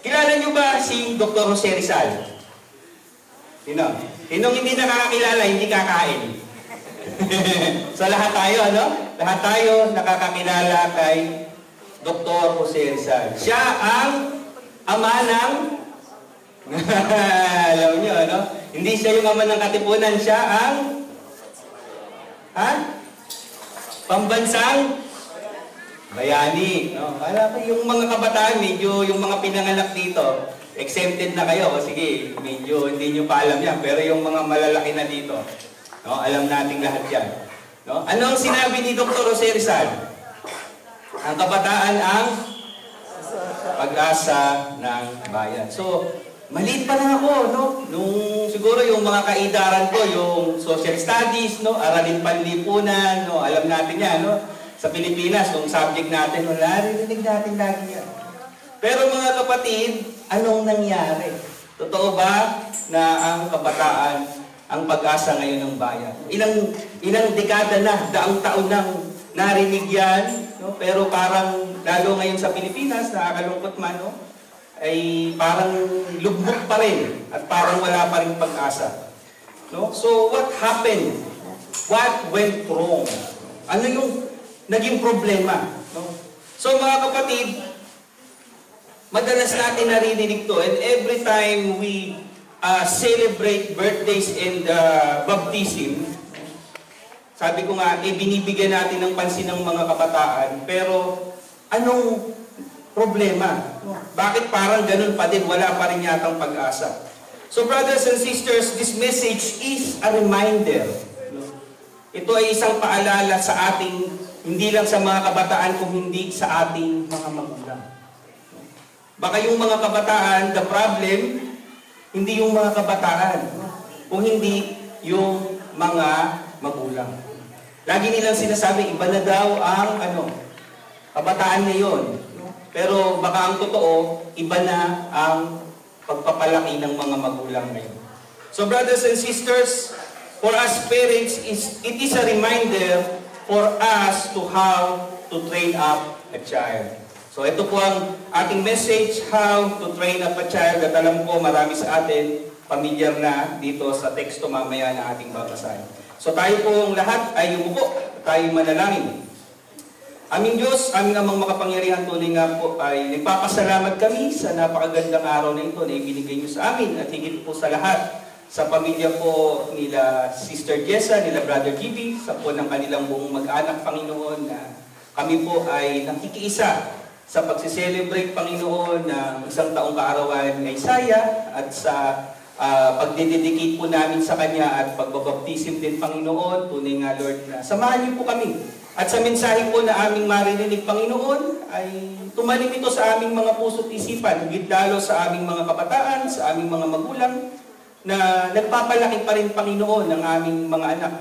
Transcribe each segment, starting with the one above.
Kilala niyo ba si Dr. Jose Rizal? Sino? Sinong hindi nakakakilala, hindi kakain? So lahat tayo, ano? Lahat tayo nakakakilala kay Dr. Jose Rizal. Siya ang ama ng... Alam niyo, ano? Hindi siya yung ama ng Katipunan, siya ang... Pambansang bayani. No? Kala ko yung mga kabataan, medyo yung mga pinanganak dito, exempted na kayo. O sige, medyo hindi nyo pa alam yan. Pero yung mga malalaki na dito, no? Alam nating lahat yan. No? Ano ang sinabi ni Dr. Jose Rizal? Ang kabataan ang pag-asa ng bayan. So, maliit pa lang ako, no? Nung siguro yung mga kaidaran ko, yung social studies, no? Aralin panlipunan, no? Alam natin yan, no? Sa Pilipinas, yung subject natin, narinig natin lagi yan. Pero mga kapatid, anong nangyari? Totoo ba na ang kabataan ang pag-asa ngayon ng bayan? Ilang dekada na, daang taon nang narinig yan, no? Pero parang, lalo ngayon sa Pilipinas, nakakalungkot man, no? Ay parang lugmok pa rin at parang wala pa rin pag-asa. No? So, what happened? What went wrong? Ano yung naging problema? No? So, mga kapatid, madalas natin naririnig to, and every time we celebrate birthdays and baptism, sabi ko nga, binibigyan natin ng pansin ng mga kabataan, pero anong problema? Bakit parang ganun pa din, wala pa rin yatang pag-asa? So brothers and sisters, this message is a reminder. Ito ay isang paalala sa ating, hindi lang sa mga kabataan, kung hindi sa ating mga magulang. Baka yung mga kabataan, the problem, hindi yung mga kabataan, kung hindi yung mga magulang. Lagi nilang sinasabi, iba na daw ang kabataan ngayon. Pero baka ang totoo, iba na ang pagpapalaki ng mga magulang ngayon. So brothers and sisters, for us parents, it is a reminder for us to how to train up a child. So ito po ang ating message, how to train up a child. At alam ko marami sa atin familiar na dito sa teksto mamaya na ating babasahin. So tayo pong lahat ay yumuko, tayo manalangin. Aming Diyos, aming amang makapangyarihan, tunay nga po ay nagpapasalamat kami sa napakagandang araw na ito na ibinigay niyo sa amin at higit po sa lahat sa pamilya po nila Sister Jessa, nila Brother GB, sa po ng kanilang buong mag-anak, Panginoon, na kami po ay nakikiisa sa pagsiselebrate, Panginoon, ng isang taong kaarawan ng Isaiah at sa pagdededicate po namin sa Kanya at pagbabaptism din, Panginoon. Tunay nga, Lord, na samahan niyo po kami. At sa mensahe po na aming maririnig, Panginoon, ay tumalim ito sa aming mga puso't isipan, higit lalo sa aming mga kabataan, sa aming mga magulang, na nagpapalaki pa rin, Panginoon, ng aming mga anak.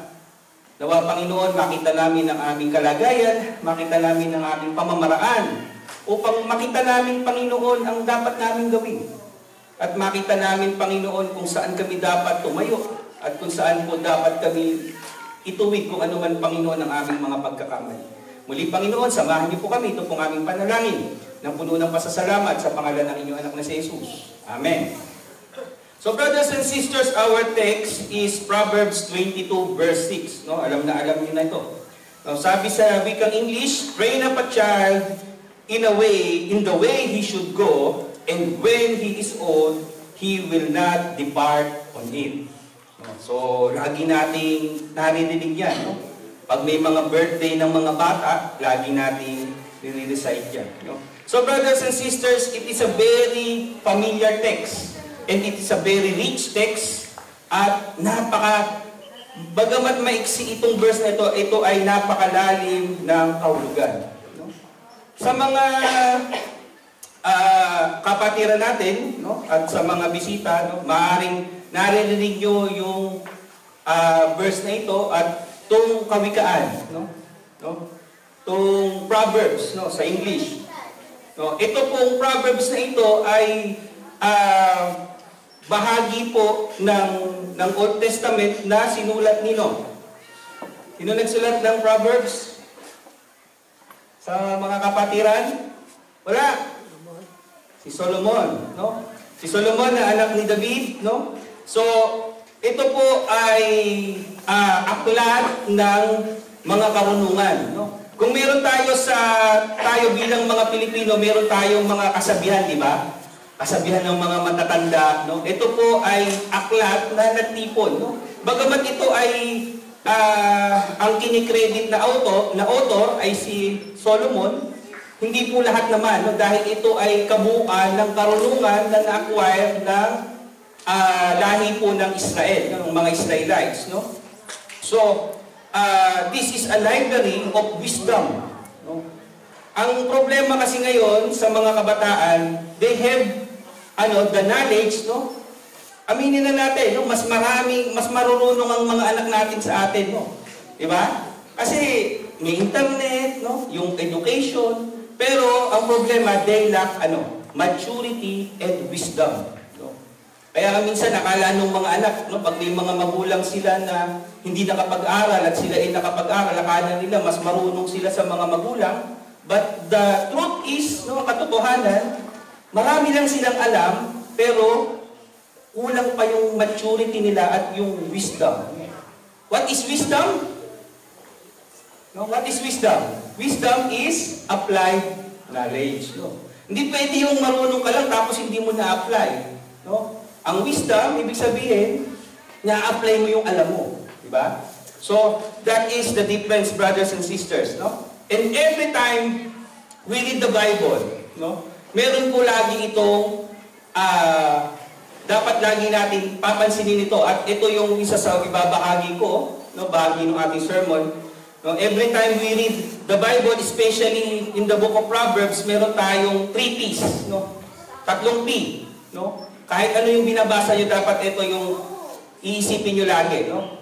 Nawa, Panginoon, makita namin ang aming kalagayan, makita namin ang aming pamamaraan, upang makita namin, Panginoon, ang dapat namin gawin. At makita namin, Panginoon, kung saan kami dapat tumayo, at kung saan po dapat kami ituwid kung ano man, Panginoon, ang aming mga pagkakamali. Muli, Panginoon, samahan niyo po kami. Ito pong aming panalangin ng puno ng pasasalamat sa pangalan ng inyong anak na si Jesus. Amen. So, brothers and sisters, our text is Proverbs 22 verse 6. No? Alam niyo na ito. No, sabi sa wikang English, train up a child in the way he should go, and when he is old, he will not depart on it. So, lagi nating narinig yan. No? Pag may mga birthday ng mga bata, lagi nating nire-recite yan. No? So, brothers and sisters, it is a very familiar text. And it is a very rich text. At bagamat maiksi itong verse na ito ay napakalalim ng kahulugan. No? Sa mga kapatiran natin, no? At sa mga bisita, no? Maaaring naririnig nyo yung verse na ito at itong kawikaan, no? Itong Proverbs, no? Sa English. No? Ito pong Proverbs na ito ay bahagi po ng Old Testament na sinulat nino. Sino nagsulat ng Proverbs? Sa mga kapatiran? Wala. Si Solomon, no? Si Solomon na anak ni David, no? So, ito po ay aklat ng mga karunungan, no? Kung meron tayo bilang mga Pilipino, meron tayong mga kasabihan, di ba? Kasabihan ng mga matatanda, no? Ito po ay aklat na natipon, no? Bagamat ito ay ang kinikredit na author ay si Solomon, hindi po lahat naman, no? Dahil ito ay kabuuan ng karunungan na na-acquire ng lahi po ng Israel, ng mga Israelites, no? So, this is a library of wisdom, no? Ang problema kasi ngayon sa mga kabataan, they have the knowledge, no? Aminin na natin, no? Mas marunong ang mga anak natin sa atin, no? Di ba? Kasi may internet, no? Yung education, pero ang problema, they lack maturity and wisdom. Kaya minsan nakala ng mga anak, no, pag may mga magulang sila na hindi nakapag-aral at sila ay nakapag-aral, akala nila mas marunong sila sa mga magulang. But the truth is, no, katotohanan, marami lang silang alam, pero kulang pa yung maturity nila at yung wisdom. What is wisdom? No, what is wisdom? Wisdom is applied knowledge. No? Hindi pwede yung marunong ka lang tapos hindi mo na-apply. No? Ang wisdom, ibig sabihin, na-apply mo yung alam mo. Diba? So, that is the difference, brothers and sisters. No? And every time we read the Bible, no, meron po lagi itong, dapat lagi natin papansinin ito. At ito yung isa sa ibabahagi ko, no, bahagi ng ating sermon. No, every time we read the Bible, especially in the book of Proverbs, meron tayong 3 P's. No? 3 P. No? Kahit ano yung binabasa nyo, dapat ito yung iisipin nyo lagi. No?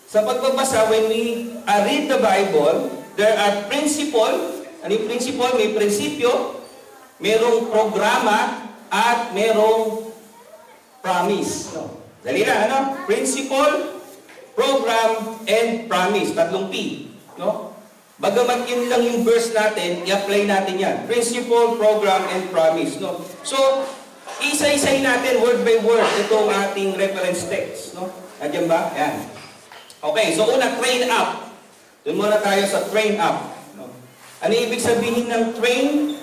Sa pagbabasa, when we read the Bible, there are principle. Ano yung principle? May prinsipyo, merong programa, at merong promise. No? Dali na, ano? Principle, program, and promise. 3 P. No? Bagamat yun lang yung verse natin, i-apply natin yan. Principle, program, and promise. No? So, isa-isay natin word by word itong ating reference text. No? Nandiyan ba? Ayan. Okay, so una, train up. Doon muna tayo sa train up. No? Ano ibig sabihin ng train?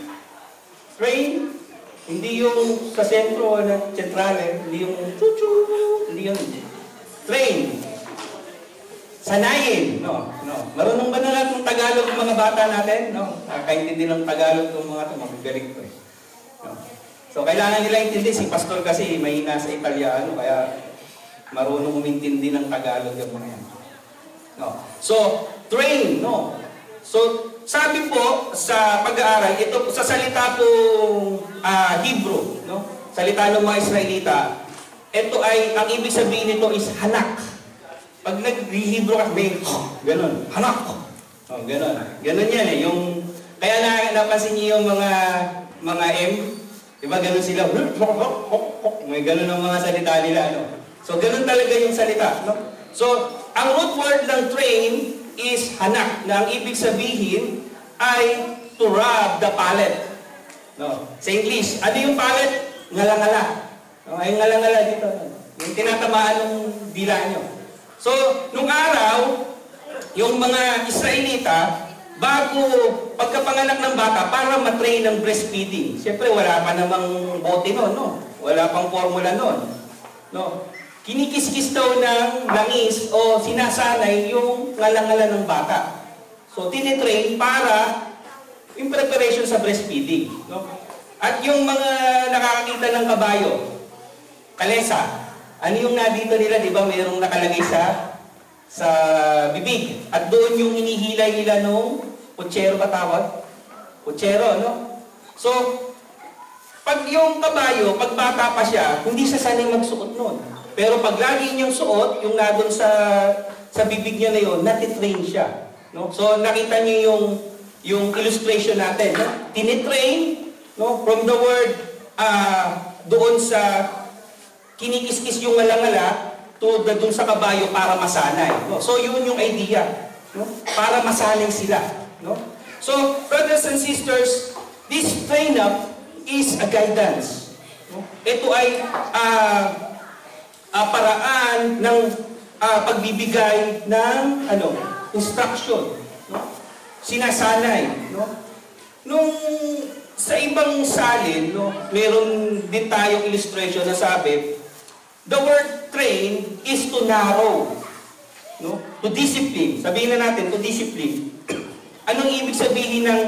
Train, hindi yung sa sentro ng sentrale, hindi yung chuchu, hindi yung train. Sanayin. No. Marunong ba na lahat ng Tagalog ng mga bata natin? No. Nakakaintindi ng Tagalog ng mga ito, magagaling ko eh. No. So, kailangan nila intindi. Si Pastor kasi mahina sa Italiano, kaya marunong umintindi ng Tagalog yung mga yan. No. So, train, no. So, sabi po sa pag-aaral, ito sa salita pong Hebrew, no. Salita ng mga Israelita, ito ay, ang ibig sabihin nito is hanak. Pag nag-Hebrew ka, may ganun, hanak. Oh, ganun. Ganun yan eh. Yung, kaya napansin niyo yung mga M, diba ganun sila, may ganun ang mga salita nila, no? So, ganun talaga yung salita, no? So, ang root word ng train is hanak, na ang ibig sabihin ay to rub the palate. No? Sa English, ano yung palate? Ngala-ngala. No? Ay ngala-ngala dito. Yung tinatamaan ng dila nyo. So, nung araw, yung mga Israelita, bago pagkapanganak ng bata, para matrain ng breastfeeding. Siyempre, wala pa namang bote noon, no? Wala pang formula noon. No? Kinikis-kis daw ng langis o sinasanay yung ngala-ngala ng bata. So, tinitrain para yung preparation sa breastfeeding. No? At yung mga nakakakita ng kabayo, kalesa, ano yung nandito nila, di ba, mayroong nakalagay sa bibig. At doon yung hinihilay nila nung puchero ba tawag? Puchero, no? So, pag yung kabayo, pag bata pa siya, hindi siya sanay magsuot noon. Pero pag lagi niyang suot, yung na doon sa bibig niya na yun, natitrain siya. No? So, nakita niyo yung illustration natin. No? Tinitrain, no? From the word, doon sa kinikis-kis yung ngala-ngala, to doon sa kabayo para masanay. No? So, yun yung idea. No? Para masanay sila. No? So, brothers and sisters, this train up is a guidance. No? Ito ay paraan ng pagbibigay ng instruction. No? Sinasanay. No? Nung sa ibang salin, no, meron din tayong illustration na sabi, the word train is to narrow. No? To discipline. Sabihin na natin, to discipline. Anong ibig sabihin ng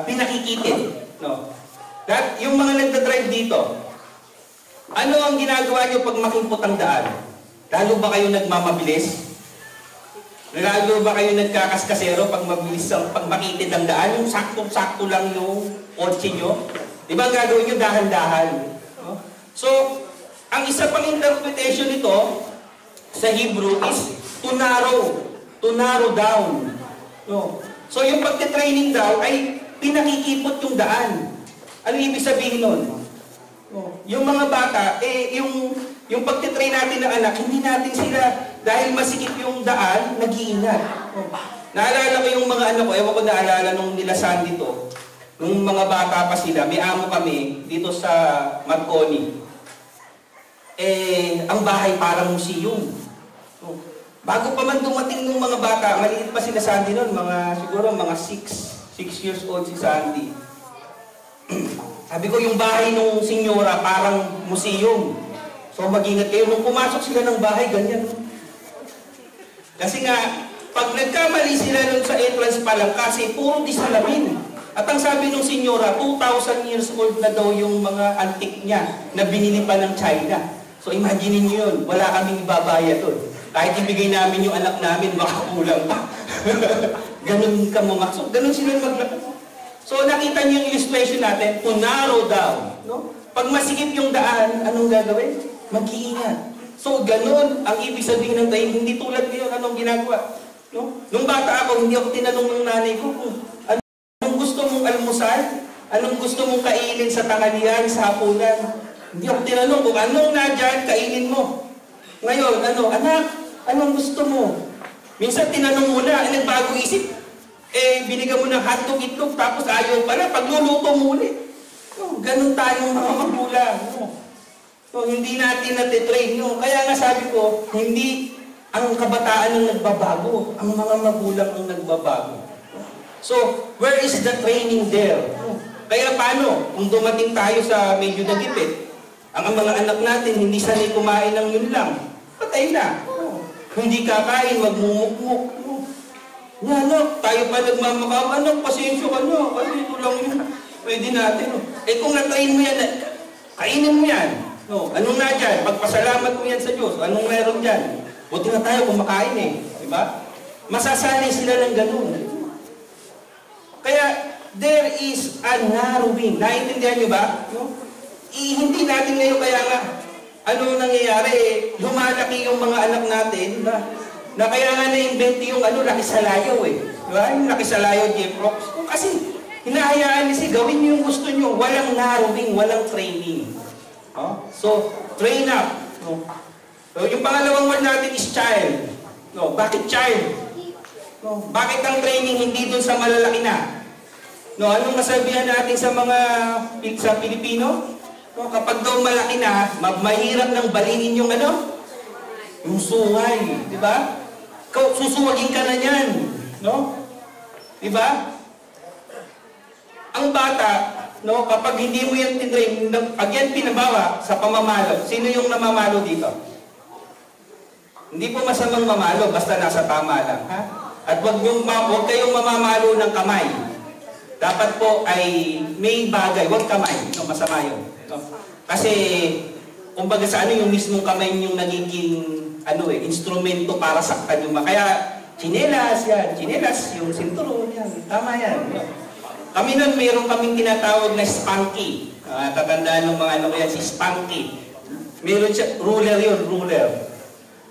pinakikitin? No? Yung mga nagdadrive dito, ano ang ginagawa nyo pag makimpot ang daan? Lalo ba kayo nagmamabilis? Lalo ba kayo nagkakaskasero pag makitid ang daan? Yung sakto-sakto lang yung kotse nyo? Di ba ang gagawin nyo dahan-dahan? No? So, ang isa pang interpretation nito sa Hebrew is to narrow down. No? So, yung pagte-training daw ay pinakikipot yung daan. Ano ibig sabihin nun? No? Yung mga bata, yung pagtitrain natin ng anak, hindi natin sila, dahil masikip yung daan, nag-iingat. Naalala ko yung mga anak ko, ewan ko naalala nung nila Sandy to, nung mga bata pa sila, may amo kami dito sa Marconi. Ang bahay parang museum. Bago pa man dumating ng mga bata, maliit pa sila Sandy noon, siguro mga 6 years old si Sandy. Sabi ko, yung bahay nung senyora parang museum. So mag-ingat kayo. Nung pumasok sila ng bahay, ganyan. Kasi nga, pag nagkamali sila nun sa entrance pa lang, kasi puro di salamin. At ang sabi nung senyora, 2,000 years old na daw yung mga antik niya na binili pa ng China. So imagine niyo yun, wala kaming ibabayad doon. Kahit ibigay namin yung anak namin, baka kulang pa. Ganun ka mga. So ganun sila maglakad. So nakita niyo yung illustration natin, to narrow down. No? Pag masikip yung daan, anong gagawin? Mag-iingat. So ganun ang ibig sabihin ng tayo, hindi tulad ngayon, anong ginagawa? No? Nung bata ako, hindi ako tinanong ng nanay ko kung anong gusto mong almusal, anong gusto mong kainin sa tanghalian, sa hapunan. Hindi ako tinanong kung anong nadyan, kainin mo. Ngayon, anak, anong gusto mo? Minsan tinanong mo na, nagbago isip. Binigyan mo ng hotdog, itlog, tapos ayaw pala, pagluluto mo ulit. No, ganun tayong mga magulang. No? So, hindi natin natitrain. No? Kaya nga sabi ko, hindi ang kabataan ang nagbabago, ang mga magulang ang nagbabago. So, where is the training there? No? Kaya paano? Kung dumating tayo sa medyo nagipit, ang mga anak natin hindi sanay kumain ng yun lang, patay na. No? Hindi kakain, magmumukmuk. No? Anak, tayo pa nagmamakam, anak, pasensya ka na, kasi ito lang yun. Pwede natin. Kung na-train mo yan, kainin mo yan. No, anong na dyan? Pagpasalamat mo yan sa Diyos. Anong meron dyan? Buti na tayo kumakain eh. Diba? Masasanay sila ng ganun. Kaya, there is a narrowing. Naintindihan nyo ba? No? Hindi natin ngayon kaya nga, ano nangyayari? Lumalaki yung mga anak natin na kaya nga na-invent yung lakisalayaw eh. Diba? Yung lakisalayaw, J-Prox. Kasi, hinahayaan niya si gawin niyo yung gusto niyo. Walang narrowing, walang training. So, train up. No? So, yung pangalawang word natin is child. No? Bakit child? No? Bakit ang training hindi dun sa malalaki na? No? Anong masabihan natin sa Pilipino? No? Kapag daw malaki na, mahirap nang balingin yung yung sungay. Di ba? Susuwagin ka na yan. No? Di ba? Ang bata, no, kapag hindi mo yan tinrain, pag yan pinabawa sa pamamalo, sino yung namamalo dito? Hindi po masamang mamalo, basta nasa tama lang. Ha? At huwag kayong mamamalo ng kamay. Dapat po ay may bagay, huwag kamay. No, masama yun. No? Kasi, kumbaga sa yung mismong kamay yung nagiging instrumento para saktan yung kaya, chinelas yan, chinelas, yung sinturon yan, tama yan. Kami nun, mayroon kaming tinatawag na spanky. Tatandaan ng mga yan, si Spanky. Meron siya, ruler yun, ruler.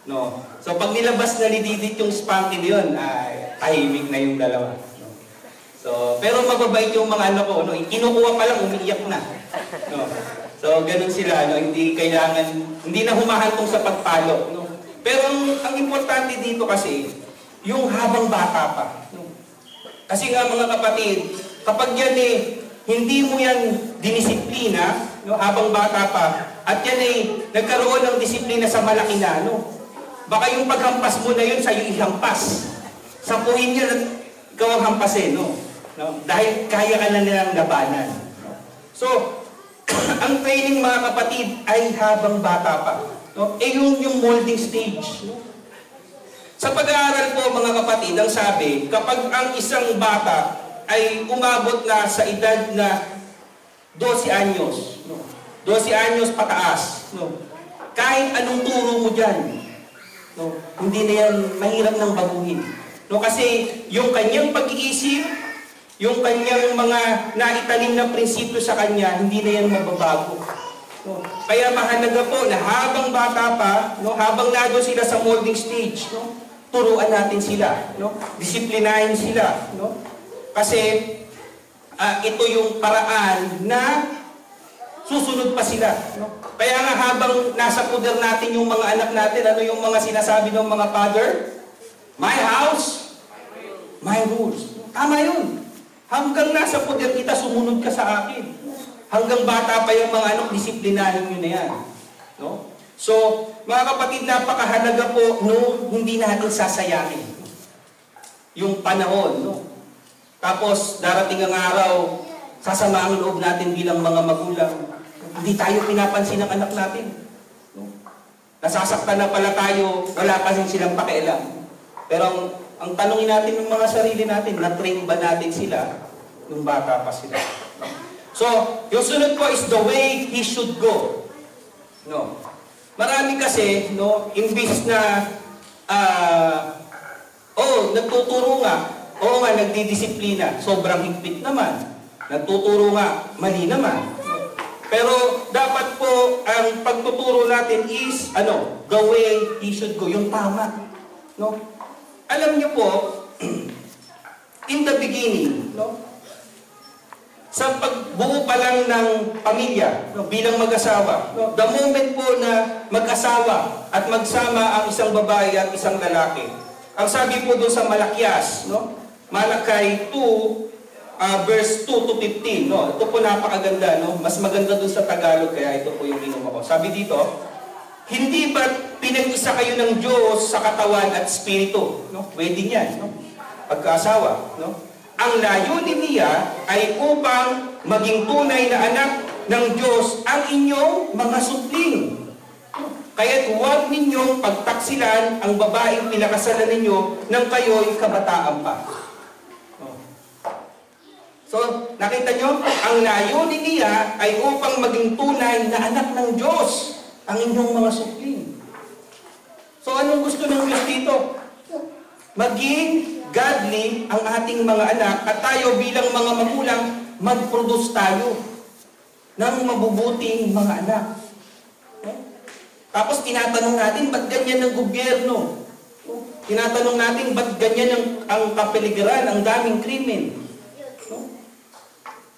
No? So pag nilabas na ni Didit yung Spanky yun, tahimik na yung dalawa. No? So, pero mababait yung mga ko, no? Kinukuha pa lang, umiiyak na. No? So ganun sila, no? Hindi na humahantong sa pagpalo. No? Pero ang importante dito kasi, yung habang bata pa. No? Kasi nga mga kapatid, kapag yan hindi mo yan dinisiplina, no, habang bata pa, at yan ay nagkaroon ng disiplina sa malaki na, no? Baka yung paghampas mo na yun, sa'yo ihampas. Sampuhin niya, ikaw ang hampasin, no? Dahil kaya ka na nilang labanan. So, ang training mga kapatid ay habang bata pa. No? Yung molding stage. No? Sa pag-aaral po mga kapatid, ang sabi, kapag ang isang bata ay umabot na sa edad na 12 anyos, no? 12 anyos pataas, no? Kahit anong turo mo dyan, no? Hindi na yan mahirap nang baguhin. No? Kasi yung kanyang pag-iisip, yung kanyang mga naitanim na prinsipyo sa kanya, hindi na yan mababago. No? Kaya mahalaga po na habang bata pa, no? Habang nado sila sa molding stage, no? Turuan natin sila, no? Disiplinahin sila, no? Kasi ito yung paraan na susunod pa sila. No? Kaya nga habang nasa puder natin yung mga anak natin, ano yung mga sinasabi ng mga father? My house, my rules. Tama yun. Hanggang nasa puder kita, sumunod ka sa akin. Hanggang bata pa yung mga anak, disiplinahin nyo na yan. No? So, mga kapatid, napakahalaga po no, hindi natin sasayangin yung panahon. No? Tapos, darating ang araw, sasama ang loob natin bilang mga magulang. Hindi tayo pinapansin ng anak natin. No? Nasasaktan na pala tayo, wala pa rin silang pakialam. Pero ang tanongin natin ng mga sarili natin, na-train ba natin sila nung bata pa sila? No? So, yung sunod po is the way he should go. No? Marami kasi, no, imbis na, nagtuturo nga, oo nga, nagdidisiplina. Sobrang higpit naman. Nagtuturo nga, mali naman. Pero dapat po, ang pagtuturo natin is, the way he should go. Yung tama. No? Alam niyo po, in the beginning, no? Sa pagbuo pa lang ng pamilya, no, bilang mag-asawa, no, the moment po na mag-asawa at magsama ang isang babae at isang lalaki, ang sabi po doon sa Malakias, no? Malakay 2, verse 2 to 15. No? Ito po napakaganda. No? Mas maganda dun sa Tagalog, kaya ito po yung inuha ko. Sabi dito, hindi ba pinag-isa kayo ng Diyos sa katawan at spirito? No? Pwede yan. No? Pagkaasawa. No? Ang layunin niya ay upang maging tunay na anak ng Diyos ang inyong mga supling. Kaya't huwag ninyong pagtaksilan ang babaeng pinakasalan ninyo nang kayo'y kabataan pa. So, nakita nyo? Ang layunin niya ay upang maging tunay na anak ng Diyos ang inyong mga supling. So, anong gusto ng Diyos dito? Maging godly ang ating mga anak at tayo bilang mga magulang, mag-produce tayo ng mabubuting mga anak. Tapos tinatanong natin, ba't ganyan ang gobyerno? Tinatanong natin, ba't ganyan ang kapaligiran, ang daming krimen?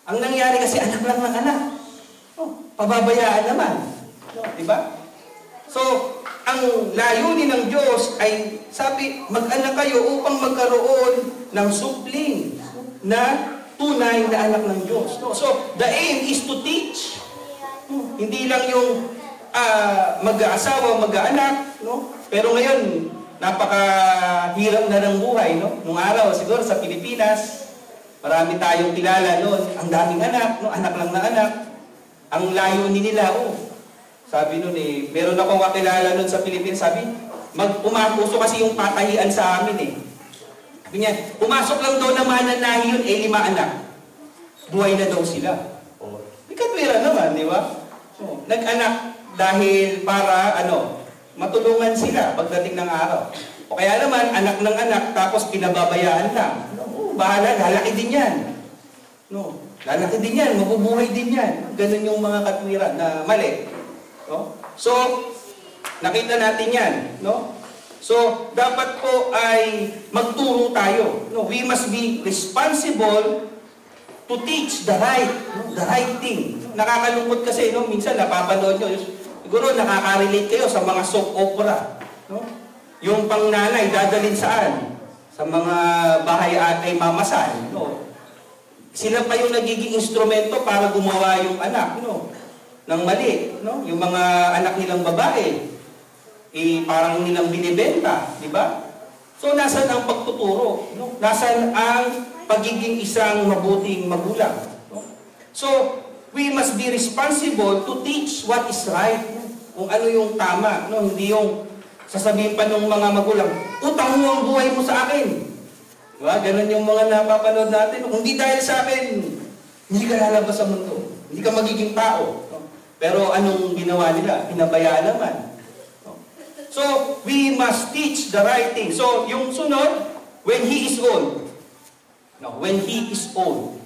Ang nangyari kasi anak lang ng anak. Pababayaan naman. Diba? So, ang layunin ng Diyos ay, sabi, mag-anak kayo upang magkaroon ng supling na tunay na anak ng Diyos. So, the aim is to teach. Hindi lang yung mag-aasawa, mag-aanak. No? Pero ngayon, napakahirap na ng buhay. No? Nung araw, siguro sa Pilipinas, marami tayong kilala noon. Ang daming anak, no? Anak lang na anak. Ang layunin nila, sabi noon meron akong kakilala noon sa Pilipinas, sabi, pumapuso kasi yung patahian sa amin Sabi niya, pumasok lang daw na mananahi yun, 5 anak. Buhay na daw sila. May katwira naman, di ba? Nag-anak dahil para, matulungan sila pagdating ng araw. O kaya naman, anak ng anak, tapos pinababayaan lang. Bahala, lalaki din yan. No, lalaki din yan, mabubuhay din yan. Ganun yung mga katwiran na mali. No? So, nakita natin yan. No? So, dapat po ay magturo tayo. No? We must be responsible to teach the right thing. Nakakalungkot kasi, minsan napapanood nyo, siguro nakaka-relate kayo sa mga soap opera. No? Yung pangnanay, dadalhin saan? Sa mga bahay at ay mamasan. No? Sila pa yung nagiging instrumento para gumawa yung anak, no? Ng mali, no? Yung mga anak nilang babae, parang nilang binibenta, di ba? So, nasan ang pagtuturo? No? Nasan ang pagiging isang mabuting magulang? No? So, we must be responsible to teach what is right. No? Kung ano yung tama, no? Hindi yung sasabihin pa ng mga magulang, utang mo ang buhay mo sa akin. Diba? Ganun yung mga napapanood natin. Kung di dahil sa akin, hindi ka lalabas sa mundo. Hindi ka magiging tao. No? Pero anong ginawa nila? Pinabayaan naman. No? So, we must teach the right thing. So, yung sunod, when he is old. No? When he is old.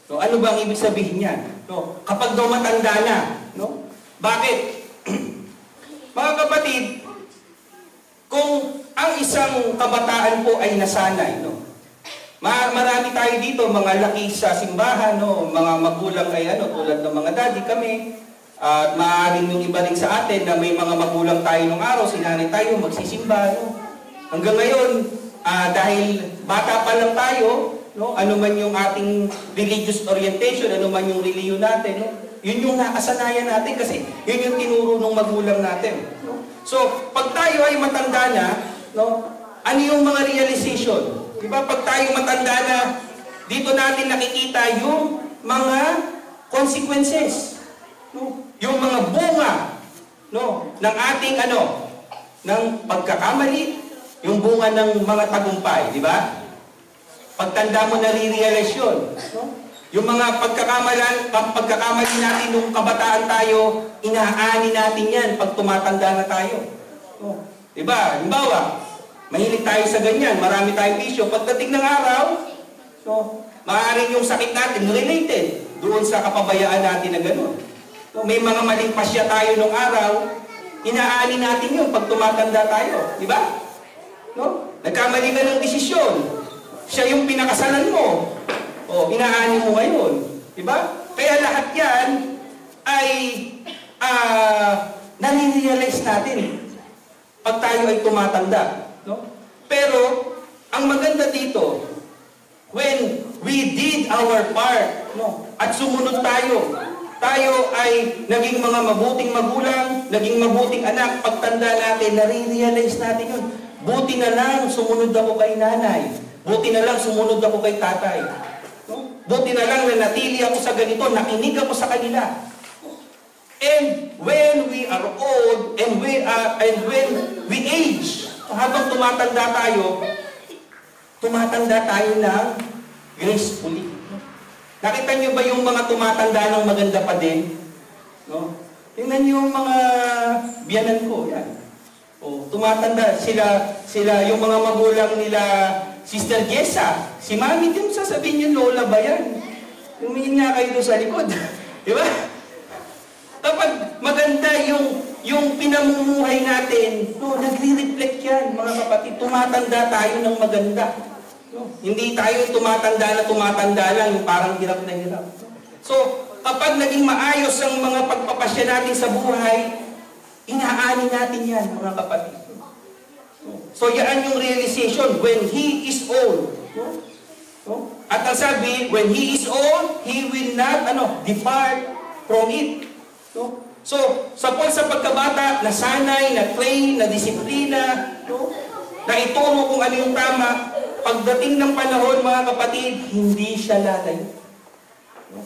No? Ano ba ang ibig sabihin niyan? No? Kapag daw matanda na. No? Bakit? Mga kapatid, kung ang isang kabataan po ay nasanay, no? Marami tayo dito, mga laki sa simbahan, no? Mga magulang ay tulad ng mga daddy kami. At maaaring yung iba rin sa atin na may mga magulang tayo nung araw, sinanay tayo magsisimba. No? Hanggang ngayon, dahil bata pa lang tayo, no? Ano man yung ating religious orientation, ano man yung religion natin, no? Yun yung nakasanayan natin kasi yun yung tinuro ng magulang natin. No? So, pag tayo ay matanda na, no? Ano yung mga realization? Diba, pag tayo matanda na, dito natin nakikita yung mga consequences. No? Yung mga bunga, no? Ng ating ng pagkakamali, yung bunga ng mga tagumpay, di ba? Pagtanda mo nare-realize yun. No? Yung mga pagkakamali natin nung kabataan tayo, inaani natin yan pag tumatanda na tayo. No? Di ba? Halimbawa, mahilig tayo sa ganyan, marami tayong bisyo. Pagdating ng araw, no, maaaring yung sakit natin related doon sa kapabayaan natin na gano'n. No, may mga maling pasya tayo nung araw, inaani natin yun pag tumatanda tayo. Di ba? No? Nagkamali ka ng desisyon. Siya yung pinakasalan mo. O, inaani mo ngayon. Di ba? Kaya lahat yan ay nare-realize natin pag tayo ay tumatanda. No? Pero, ang maganda dito, when we did our part, no, at sumunod tayo ay naging mga mabuting magulang, naging mabuting anak, pagtanda natin, nare-realize natin yun. Buti na lang sumunod ako kay nanay. Buti na lang sumunod ako kay tatay. No? Buti na lang nanatili ako sa ganito, nakinig ako sa kanila. And when we are old, and when we age, habang tumatanda tayo ng gracefully. Nakita niyo ba yung mga tumatanda ng maganda pa din? No? Tingnan niyo yung mga biyanan ko. Yan. O, tumatanda. Sila, yung mga magulang nila, Sister Jessa, si Mami, yung sasabihin niyo, Lola ba yan? Tumingin nga kayo doon sa likod. Di ba? Kapag maganda yung pinamumuhay natin, no, nagre-reflect yan, mga kapatid. Tumatanda tayo ng maganda. No? Hindi tayo tumatanda lang, yung parang hirap na hirap. So, kapag naging maayos ang mga pagpapasya natin sa buhay, inaani natin yan, mga kapatid. So, yan yung realization when he is old. No? At ang sabi, when he is old, he will not depart from it. No? So, sa pagkabata, nasanay, na-train, na-disiplina, no? Na ituro kung ano yung tama, pagdating ng panahon, mga kapatid, hindi siya lalayo. No?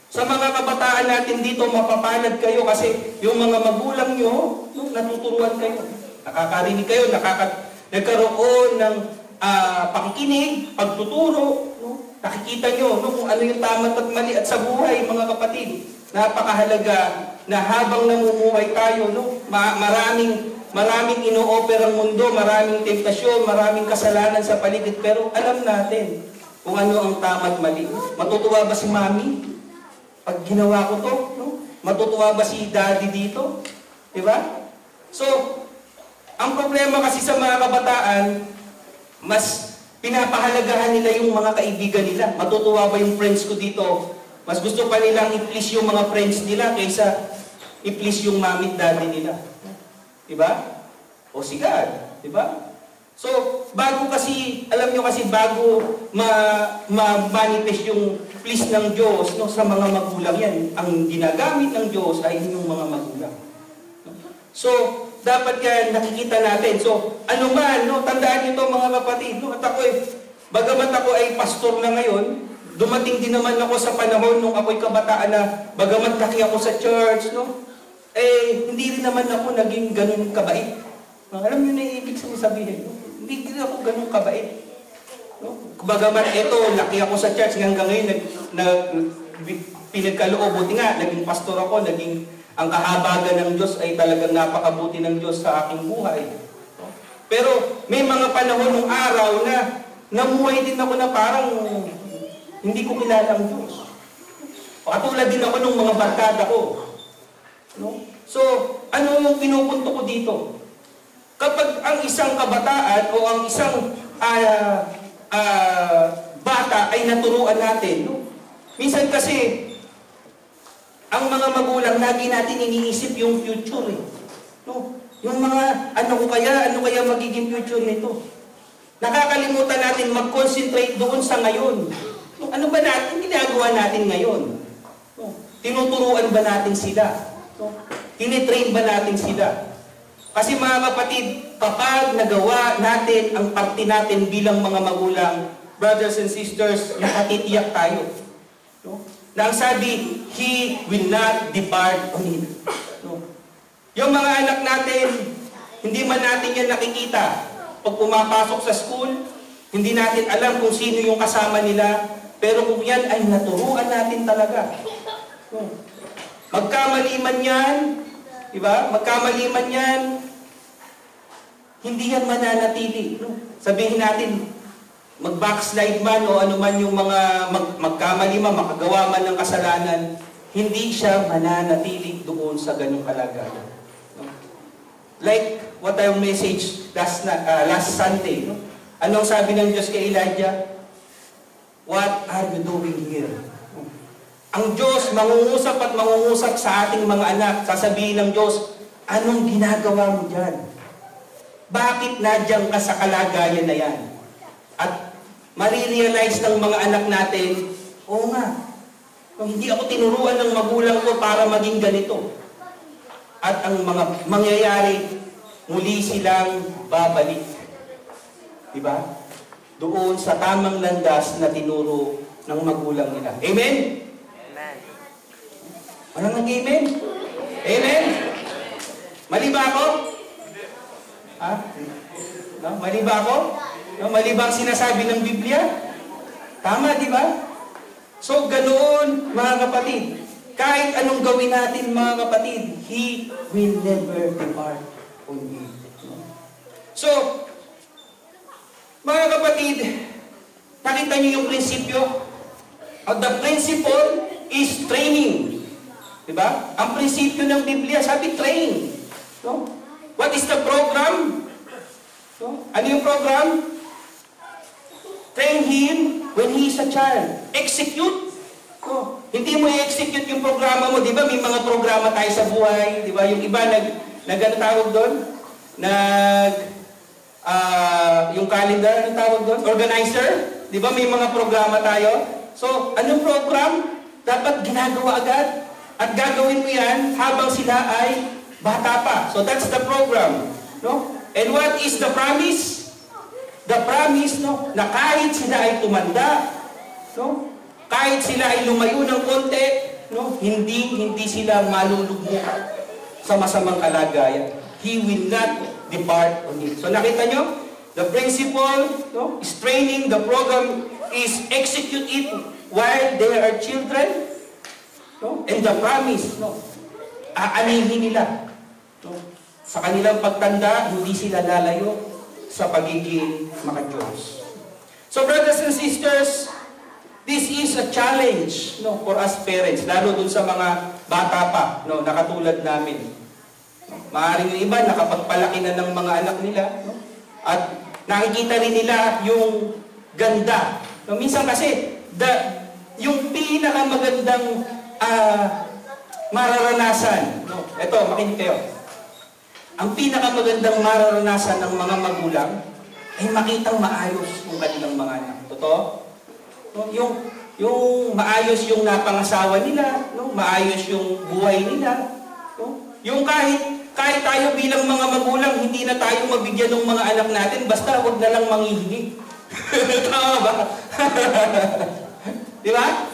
Sa mga kabataan natin dito, mapapalad kayo kasi yung mga magulang nyo, no, natuturuan kayo. Nakakarinig kayo, nagkaroon ng pakikinig, pagtuturo, no? Nakikita nyo kung ano yung tama at mali. At sa buhay, mga kapatid, napakahalaga na habang namumuhay tayo, no? Maraming ino-offer ang mundo, maraming temptasyon, maraming kasalanan sa paligid, pero alam natin kung ano ang tama at mali. Matutuwa ba si Mami pag ginawa ko to? No? Matutuwa ba si Daddy dito? Diba? So, ang problema kasi sa mga kabataan, mas pinapahalagahan nila yung mga kaibigan nila. Matutuwa ba yung friends ko dito? Mas gusto pa nilang i-please yung mga friends nila kaysa i-please yung mami at daddy nila. Diba? O si God. Diba? So, bago kasi, alam nyo kasi, bago ma-manifest yung i-please ng Diyos, no, sa mga magulang yan. Ang ginagamit ng Diyos ay inyong mga magulang. No? So, dapat yan nakikita natin. So, ano man, no, tandaan nyo mga kapatid, no, at ako bagamat ako ay pastor na ngayon, dumating din naman ako sa panahon nung ako'y kabataan na bagamat laki ako sa church, no, hindi rin naman ako naging ganun kabait. No, alam nyo na ibig sabihin, no? Hindi rin ako ganun kabait. No? Bagamat laki ako sa church hanggang ngayon, pinagkaloob, buti nga, naging pastor ako, ang kahabagan ng Diyos ay talagang napakabuti ng Diyos sa aking buhay. No? Pero may mga panahon ng araw na namuhay din ako na parang hindi ko kilala ang Diyos. Katulad din ako ng mga barkada ko. No? So, ano yung pinupunto ko dito? Kapag ang isang kabataan o ang isang bata ay naturuan natin, no? Minsan kasi, ang mga magulang, lagi natin iniisip yung future. No? Yung mga, ano kaya magiging future nito? Nakakalimutan natin mag-concentrate doon sa ngayon. No? Ano ba natin ginagawa natin ngayon? No? Tinuturuan ba natin sila? No? Tinitrain ba natin sila? Kasi mga kapatid, kapag nagawa natin ang parte natin bilang mga magulang, brothers and sisters, nakatitiyak tayo. No? Na ang sabi, He will not depart on it. No? Yung mga anak natin, hindi man natin yan nakikita. Pag pumapasok sa school, hindi natin alam kung sino yung kasama nila, pero kung yan ay naturuan natin talaga. No? Magkamali man yan, diba? Magkamali man yan, hindi yan mananatili. No? Sabihin natin, mag-backslide man o ano man yung mga magkamali man, makagawa man ng kasalanan, hindi siya mananatili doon sa ganung kalagayan. No? Like what I message last Sunday. No? Anong sabi ng Diyos kay Elijah? What are you doing here? No? Ang Diyos, mangungusap at mangungusap sa ating mga anak. Sasabihin ng Diyos, anong ginagawa mo dyan? Bakit nadyan ka sa kalagayan na yan? At marirealize ng mga anak natin, oo nga, hindi ako tinuruan ng magulang ko para maging ganito. At ang mga mangyayari, muli silang babalik. Diba? Doon sa tamang landas na tinuro ng magulang nila. Amen? Amen. Walang nag-amen? Amen? Mali ba ako? Ha? No? Mali ba ako? No? Mali ba ang sinasabi ng Biblia? Tama, di ba? So, ganoon, mga kapatid. Kahit anong gawin natin, mga kapatid, He will never depart on you. No? So, mga kapatid, nakita niyo yung prinsipyo? The principle is training. Di ba? Ang prinsipyo ng Biblia, sabi, train. No? What is the program? No? Ano yung program? Train him when he is a child. Execute. No? Hindi mo i-execute yung programa mo. Di ba may mga programa tayo sa buhay? Di ba? Yung iba ano tawag doon? Yung calendar, ano tawag doon? Organizer. Di ba may mga programa tayo? So, anong program? Dapat ginagawa agad. At gagawin mo yan habang sila ay bata pa. So that's the program. No? And what is the promise? The promise, no, na kahit sila ay tumanda, no, kahit sila ay lumayo ng konti, no, hindi sila malulugmok sa masamang kalagayan. He will not depart on it. So nakita nyo? The principle, no, is training. The program is execute it while they are children. No? And the promise, no, aanihin nila. No? Sa kanilang pagtanda, hindi sila lalayo sa pagiging maka-Diyos. So brothers and sisters, this is a challenge, no, for us parents, lalo dun sa mga bata pa, no, na katulad namin. Maaaring yung iba, nakapagpalaki na ng mga anak nila, no? At nakikita rin nila yung ganda. No? Minsan kasi, yung pinakamagandang mararanasan, no? Ito, makinig kayo. Ang pinakamagandang mararanasan ng mga magulang ay makitang maayos yung kanilang mga anak. Totoo? No? Yung Yung maayos yung napangasawa nila, no? Maayos yung buhay nila, no? Yung kahit tayo bilang mga magulang, hindi na tayo mabigyan ng mga anak natin, basta wag na lang manghihingi. Tama ba? Di ba?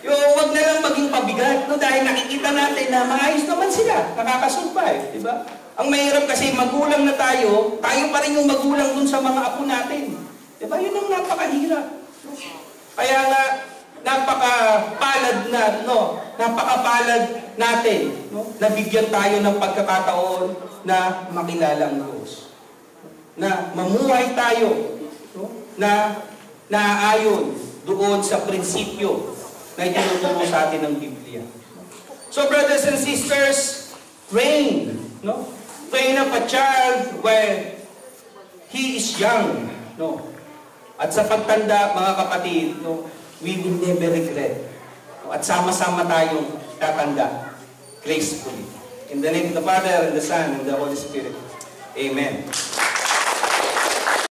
Yung wag na lang maging pabigat, no? Dahil nakikita natin na maayos naman sila, nakakasurvive, di ba? Ang mahirap kasi magulang na tayo pa rin yung magulang dun sa mga apo natin. Di ba? Yun ang napakahirap. Kaya nga, napakapalad natin, no? Nabigyan tayo ng pagkakataon na makilala ang Diyos. Na mamuhay tayo, no? Na naaayon doon sa prinsipyo na itinuturo sa atin ng Biblia. So brothers and sisters, train, no? Train up a child when he is young, no? At sa pagtanda, mga kapatid, no, we will never regret. No? At sama-sama tayong tatanda gracefully. In the name of the Father, and the Son, and the Holy Spirit. Amen.